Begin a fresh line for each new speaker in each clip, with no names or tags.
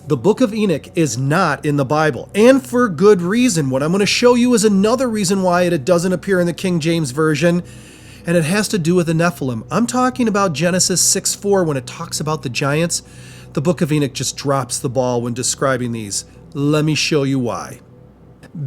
The Book of Enoch is not in the Bible, and for good reason. What I'm going to show you is another reason why it doesn't appear in the King James Version, and it has to do with the Nephilim. I'm talking about Genesis 6:4 when it talks about the giants. The Book of Enoch just drops the ball when describing these. Let me show you why.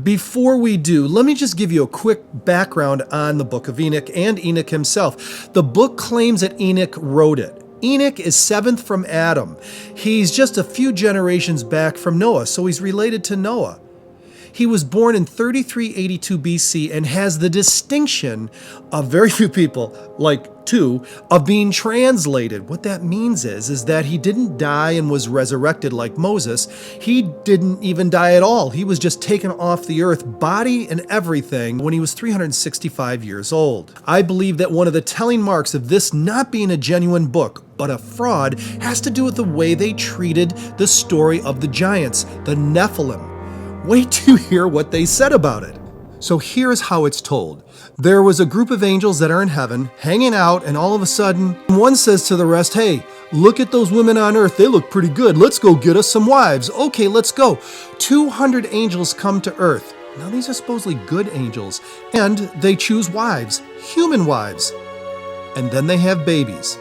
Before we do, let me just give you a quick background on the Book of Enoch and Enoch himself. The book claims that Enoch wrote it. Enoch is seventh from Adam. He's just a few generations back from Noah, so he's related to Noah. He was born in 3382 BC and has the distinction of very few people, like two, of being translated. What that means is that he didn't die and was resurrected like Moses. He didn't even die at all. He was just taken off the earth, body and everything, when he was 365 years old. I believe that one of the telling marks of this not being a genuine book, but a fraud, has to do with the way they treated the story of the giants, the Nephilim. Wait to hear what they said about it. So here's how it's told. There was a group of angels that are in heaven, hanging out, and all of a sudden, one says to the rest, "Hey, look at those women on earth. They look pretty good. Let's go get us some wives." Okay, let's go. 200 angels come to earth. Now these are supposedly good angels, and they choose wives, human wives. And then they have babies.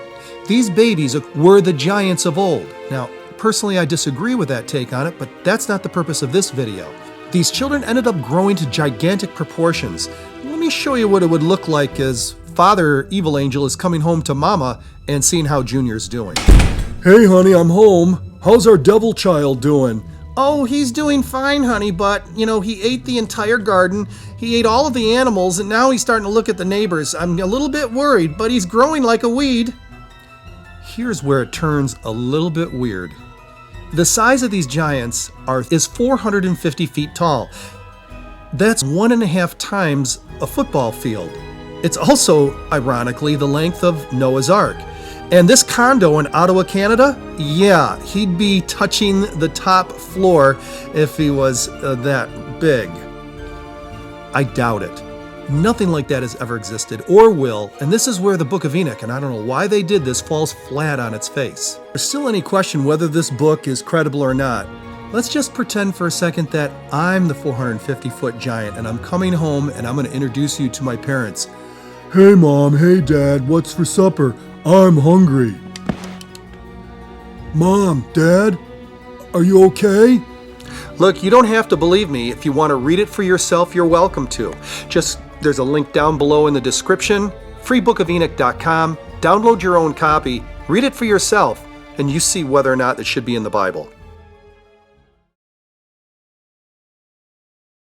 These babies were the giants of old. Now, personally, I disagree with that take on it, but that's not the purpose of this video. These children ended up growing to gigantic proportions. Let me show you what it would look like as Father Evil Angel is coming home to Mama and seeing how Junior's doing. "Hey honey, I'm home. How's our devil child doing?" "Oh, he's doing fine, honey, but, he ate the entire garden, he ate all of the animals, and now he's starting to look at the neighbors. I'm a little bit worried, but he's growing like a weed." Here's where it turns a little bit weird. The size of these giants is 450 feet tall. That's 1.5 times a football field. It's also, ironically, the length of Noah's Ark. And this condo in Ottawa, Canada, yeah, he'd be touching the top floor if he was that big. I doubt it. Nothing like that has ever existed or will, and this is where the Book of Enoch, and I don't know why they did this, falls flat on its face. There's still any question whether this book is credible or not. Let's just pretend for a second that I'm the 450-foot giant and I'm coming home and I'm going to introduce you to my parents. "Hey Mom, hey Dad, what's for supper? I'm hungry." "Mom, Dad, are you okay?" Look, you don't have to believe me. If you want to read it for yourself, you're welcome to. There's a link down below in the description, freebookofenoch.com. Download your own copy, read it for yourself, and you see whether or not it should be in the Bible.